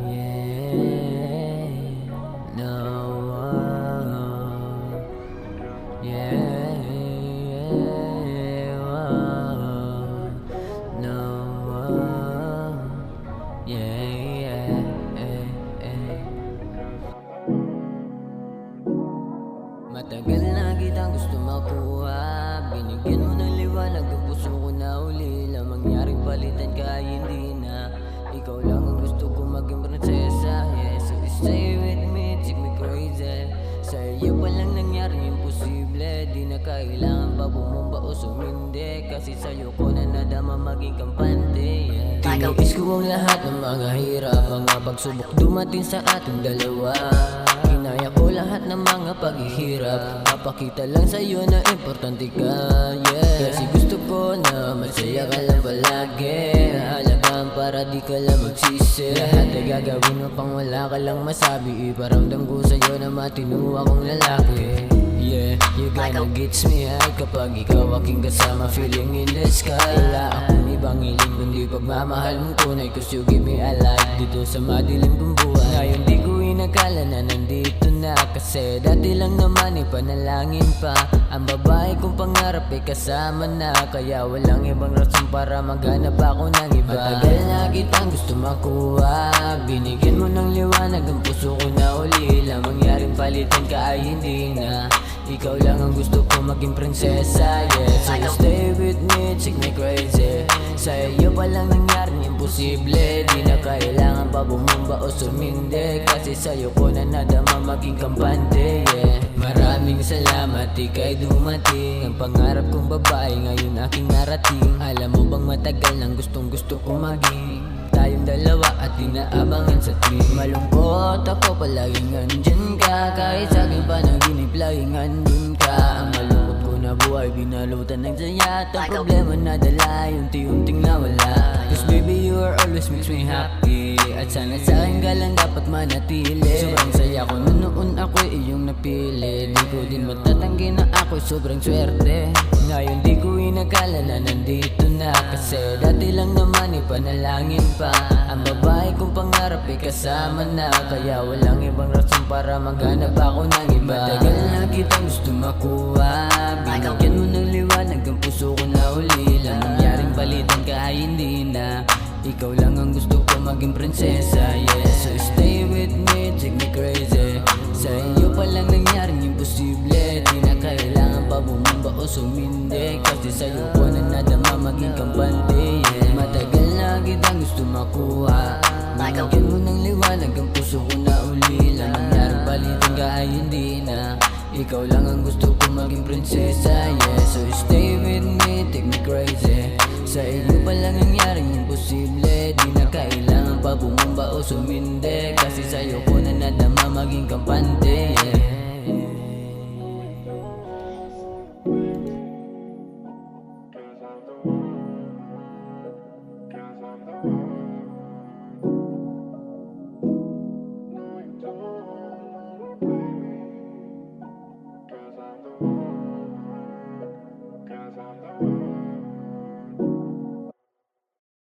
Yeah, no, yeah, no, yeah. Matagal na kitang gusto makuha, binigyan mo ng liwanag ang puso ko na uli. Lang mangyaring palitan ka ay hindi na. Ikaw lang ang gusto ko maging prinsesa. Yeah, so stay with me, take me crazy. Sa iyo pa lang nangyaring imposible. Di na kailangan pa bumomba o sumindi, kasi sa'yo ko na nadama maging kampante. Yeah. Tinapis ko ang lahat ng mga hirap, mga pagsubok dumating sa ating dalawa. Kinaya ko lahat ng mga paghihirap, papakita lang sa'yo na importante ka, yeah. Kasi gusto ko na masaya ka lang palagi, halagaan para di ka lang magsisi. Lahat ay gagawin mo pang wala ka lang masabi, iparamdam ko sa'yo na matino akong lalaki. Yeah, you gonna get me high kapag ikaw aking kasama, feeling in the sky. Wala akong ibang hiling kundi pagmamahal mong tunay, cause you give me a life dito sa madilim kong buhay. Ngayon di ko inakala na nandito na, kasi dati lang naman ipanalangin pa. Ang babae kong pangarap ay kasama na, kaya walang ibang rason para maghanap ako ng iba. Matagal na kitang gusto makuha, binigyan mo ng liwanag ang puso ko na uli. Lang mangyaring palitan ka ay hindi na. Ikaw lang ang gusto ko maging prinsesa, yeah. So stay with me, take me crazy. Sa iyo pa lang nangyaring imposible. Di na kailangan pa bumomba o sumindi, kasi sa'yo ko na nadama maging kampante, yeah. Maraming salamat, ika'y dumating. Ang pangarap kong babae ngayon aking narating. Alam mo bang matagal nang gustong gusto ko maging tayong dalawa at inaabangan sa tuwing malungkot ako, palaging andyan ka. Kahit sa'kin panaginip, laging andun ka. Ang malungkot ko na buhay, binalutan ng saya. At ang problema na dala, unti-unting nawala. Cause baby, you are always makes me happy. At sana sa'kin ka lang dapat manatili. Sobrang saya ko na noon ako'y iyong napili. Di ko din matatanggi na ako'y sobrang swerte. Ngayon di ko inakala na nandito na, kasi dati lang naman ipanalangin pa. Ang babae kong pangarap ay kasama na, kaya walang ibang rason para maghanap ako ng iba. Matagal na kitang gusto makuha, binigyan mo ng liwanag ang puso ko na uli. Lang nangyaring palitan ka ay hindi na. Ikaw lang ang gusto ko maging prinsesa, yeah. So stay with me, take me crazy. Sa iyo pa lang nangyaring imposible. Di na kailangan pa bumomba o sumindi, kasi sa'yo ko na nadama maging kampante, yeah. Matagal na kitang gusto makuha, binigyan mo ng liwanag ang puso ko na uli. Lang nangyaring palitan ka ay hindi na. Ikaw lang ang gusto ko maging prinsesa, yeah. So stay with me, take me crazy. Sa iyo pa lang nangyaring imposible. Di na kailangan pa bumomba o sumindi, kasi sa'yo ko na nadama maging kampante, yeah.